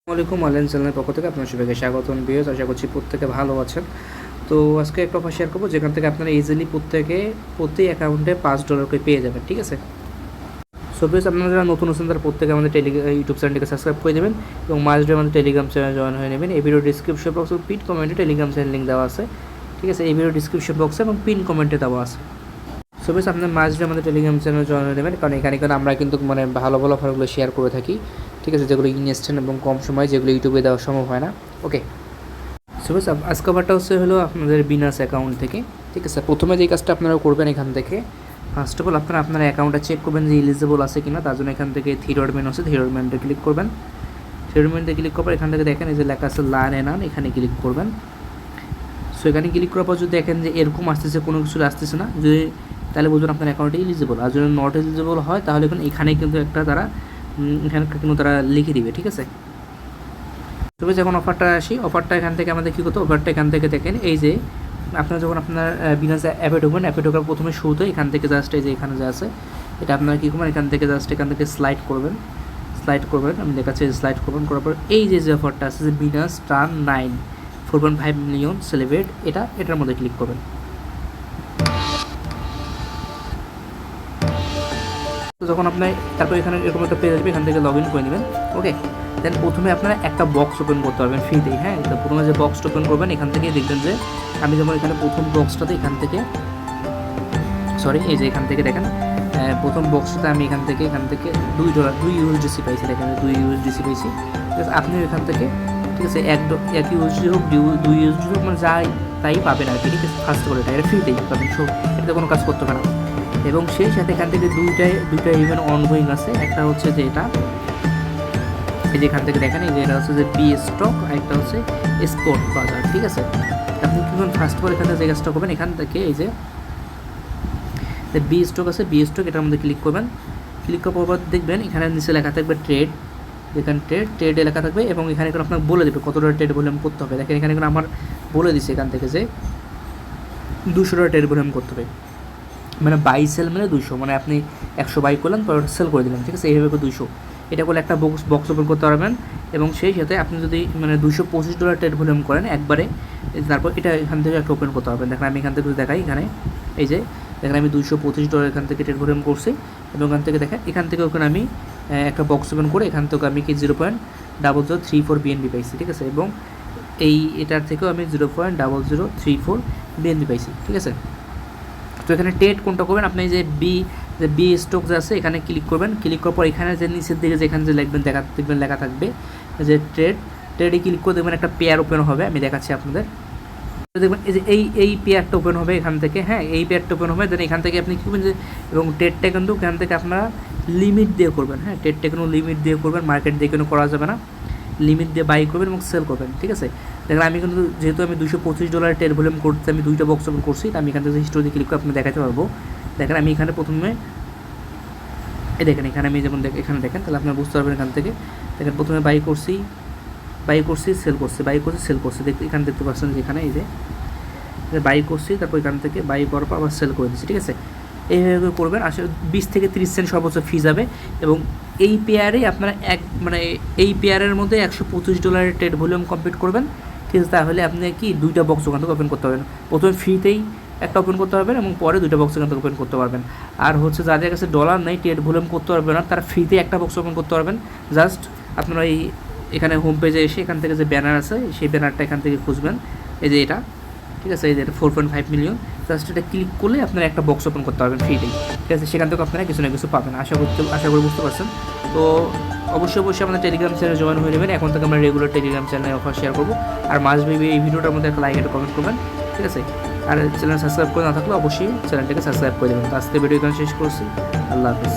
আসসালামাইকুম অনলাইন চ্যানেলের পক্ষ থেকে আপনার সবাইকে স্বাগতম ভিউয়ার্স। আশা করছি প্রত্যেকে ভালো আছেন। তো আজকে একটা অফার শেয়ার করবো যেখান থেকে আপনারা ইজিলি প্রতি অ্যাকাউন্টে $5 করে পেয়ে যাবেন। ঠিক আছে, সো ভিউয়ার্স, আপনারা যারা নতুন আছেন তারা প্রত্যেকে আমাদের ইউটিউব চ্যানেলটিকে সাবস্ক্রাইব করে দেবেন এবং মাঝে আমাদের টেলিগ্রাম চ্যানেল জয়েন হয়ে নেবেন। এই ভিডিও ডিসক্রিপশন বক্সে পিন কমেন্টে টেলিগ্রাম চ্যানেল লিঙ্ক দেওয়া আছে। ঠিক আছে, এই ভিডিও ডিসক্রিপশন বক্সে এবং পিন কমেন্টে দেওয়া আছে। সো ভিউয়ার্স, আপনার মাঝে আমাদের টেলিগ্রাম চ্যানেল জয়েন হয়ে নেবেন, কারণ এখানে আমরা কিন্তু ভালো ভালো অফারগুলো শেয়ার করে থাকি। ঠিক আছে, যেগুলো ইনস্ট্যান্ট এবং কম সময়, যেগুলো ইউটিউবে দেওয়া সম্ভব হয় না। ওকে, সো আজকে অফারটা হলো আপনাদের বিনাস অ্যাকাউন্ট থেকে। ঠিক আছে, প্রথমে যে কাজটা আপনারা করবেন এখান থেকে, ফার্স্ট অফ অল আপনার অ্যাকাউন্টটা চেক করবেন যে এলিজিবল আছে কিনা। তার জন্য এখান থেকে থ্রি মেনু আছে, থ্রি মেনুতে ক্লিক করবেন। থ্রি মেনুতে ক্লিক করার এখান থেকে দেখেন এই যে লেখা আছে লার্ন এন্ড আর্ন, এখানে ক্লিক করবেন। সো এখানে ক্লিক করার পর যদি দেখেন যে এরকম আসতেছে, কোনো কিছু আসতেছে না, যদি তাহলে বুঝবেন আপনার অ্যাকাউন্টে এলিজিবল। আর যদি নট এলিজিবল হয় তাহলে এখানে কিন্তু এখানে কিন্তু তারা লিখে দিবে। ঠিক আছে, তবে যখন অফারটা অফারটা এখান থেকে আমাদের কী করতে, অফারটা এখান থেকে দেখেন এই যে আপনারা যখন আপনার বিনাস অ্যাপে ঢুকবেন, অ্যাপে ঢোকার প্রথমে শুরুতে এখান থেকে জাস্ট এই যে এখানে যা আছে এটা আপনারা কী করবেন, এখান থেকে স্লাইড করবেন। আমি দেখাচ্ছি, স্লাইড করবেন, করার পর এই যে অফারটা আছে যে বিনাস টার্ন 9 4.5 মিলিয়ন সেলিব্রেট, এটার মধ্যে ক্লিক করবেন। তো যখন আপনার তারপর এখানে এরকম একটা পেজ আসবে, এখান থেকে লগ ইন করে নেবেন। ওকে, দেন প্রথমে আপনারা একটা বক্স ওপেন করতে পারবেন ফ্রিতেই। হ্যাঁ, তো প্রথমে যে বক্সটা ওপেন করবেন এখান থেকে দেখবেন যে আমি যেমন এখানে প্রথম বক্সটাতে এই যে এখান থেকে দেখেন প্রথম বক্সটাতে আমি এখান থেকে $2 USDC পাইছি। দেখেন $2 USDC পাইছি। ঠিক আছে, আপনি এখান থেকে ঠিক আছে এক USD হোক, $2 হোক, যাই তাই পাবেন আর কি। ঠিক আছে, ফার্স্ট করে এটা ফ্রিতেই পাবেন, সো এটাতে কোনো কাজ করতে হবে না। এবং সেই সাথে এখান থেকে দুইটা ইভেন্ট অনগোয়িং আছে। একটা হচ্ছে যে এটা এই যে এখান থেকে দেখেন এই যে এটা হচ্ছে যে বি স্টক, আর একটা হচ্ছে স্পোর্ট বাজার। ঠিক আছে, আপনি কি করবেন, ফার্স্ট করে এখানে যে কাজটা করবেন, এখান থেকে এই যে বি স্টক আছে, বি স্টক এটার মধ্যে ক্লিক করবেন। ক্লিক করার পর দেখবেন এখানে নিচে লেখা থাকবে ট্রেড, এখানে ট্রেডে লেখা থাকবে এবং এখানে আপনাকে বলে দেবে কত টাকা ট্রেড ভলিউম করতে হবে। দেখেন এখানে আমার বলে দিচ্ছে এখান থেকে যে $200 ট্রেড ভলিউম করতে হবে, বাই সেল 200, আপনি 100 বাই করলেন, পরে সেল করে দিলেন। ঠিক আছে, এইভাবে 200 এটা করলে একটা বক্স ওপেন করতে পারবেন। এবং সেই সাথে আপনি যদি $225 ট্রেড ভলিউম করেন একবারে, তারপর এটা এখান থেকে একটা ওপেন করতে পারবেন। দেখেন আমি এখান থেকে দেখাই, এখানে এই যে দেখেন আমি $225 এখান থেকে ট্রেড ভলিউম করছি এবং এখান থেকে দেখেন এখান থেকে ওখানে আমি একটা বক্স ওপেন করে এখান থেকে আমি কি 0.0034 BNB পাইছি। ঠিক আছে, এবং এটার থেকেও আমি 0.0034 BNB পাইছি। ঠিক আছে, তো এখানে ট্রেড কোনটা করবেন, আপনি যে বি স্টক যে আছে এখানে ক্লিক করবেন। ক্লিক করার পর এখানে যে নিচের দিকে যেখানে যে দেখবেন লেখা থাকবে যে ট্রেডে ক্লিক করে দেখবেন একটা পেয়ার ওপেন হবে। আমি দেখাচ্ছি আপনাদের, দেখবেন এই যে এই পেয়ারটা ওপেন হবে এখান থেকে। হ্যাঁ, এই পেয়ারটা ওপেন হবে, দেন এখান থেকে আপনি কী করবেন যে, এবং ট্রেডটা কিন্তু এখান থেকে আপনারা লিমিট দিয়ে করবেন। হ্যাঁ, ট্রেডটা কোনো লিমিট দিয়ে করবেন, মার্কেট দিয়ে কোনো করা যাবে না, লিমিট দিয়ে বাই করবেন এবং সেল করবেন। ঠিক আছে, দেখেন আমি কিন্তু যেহেতু আমি $225 ট্রেড ভলিউম করতে আমি দুইটা বক্স ওপেন করছি, আমি এখান থেকে হিস্টোরি ক্লিক করে আপনি দেখাতে পারবো। দেখেন আমি এখানে প্রথমে দেখেন এখানে আমি যেমন এখানে দেখেন, তাহলে আপনারা বুঝতে পারবেন। এখান থেকে দেখেন প্রথমে বাই করছি, সেল করছি, সেল করছি। এখানে দেখতে পাচ্ছেন যে এখানে এই যে বাই করছি, তারপর এখান থেকে বাই করার পর আবার সেল করে দিচ্ছি। ঠিক আছে, এইভাবে করবেন। আসলে 20 থেকে 30 সেন্ট সর্বোচ্চ ফি যাবে এবং এই পেয়ারে আপনারা এই পেয়ারের মধ্যে $125 ট্রেড ভলিউম কমপ্লিট করবেন। ঠিক আছে, তাহলে আপনি কি দুইটা বক্স ওখান থেকে ওপেন করতে পারবেন। প্রথমে ফ্রিতেই একটা ওপেন করতে পারবেন এবং পরে দুইটা বক্স ওখান থেকে ওপেন করতে পারবেন। আর হচ্ছে যাদের কাছে ডলার নেই, ট্রেড ভলিউম করতে পারবেন না, তারা ফ্রিতেই একটা বক্স ওপেন করতে পারবেন। জাস্ট আপনারা এখানে হোম পেজে এসে এখান থেকে যে ব্যানার আছে সেই ব্যানারটা এখান থেকে খুঁজবেন, এই যে এটা। ঠিক আছে, এই যে 4.5 মিলিয়ন, জাস্ট এটা ক্লিক করলে আপনারা একটা বক্স ওপেন করতে পারবেন ফ্রিতেই। ঠিক আছে, সেখান থেকে আপনারা কিছু না কিছু পাবেন। আশা করি বুঝতে পারছেন। তো অবশ্যই আমাদের টেলিগ্রাম চ্যানেলে জয়েন হয়ে নেবেন। এখন থেকে আমরা রেগুলার টেলিগ্রাম চ্যানেলে অফার শেয়ার করবো। আর মাস্ট বি এই ভিডিওটার মধ্যে একটা লাইক একটা কমেন্ট করবেন। ঠিক আছে, আর চ্যানেল সাবস্ক্রাইব করে না থাকলে অবশ্যই চ্যানেলটাকে সাবস্ক্রাইব করে দেবেন। তো আজকে ভিডিও এখানে শেষ করছি। আল্লাহ হাফিজ।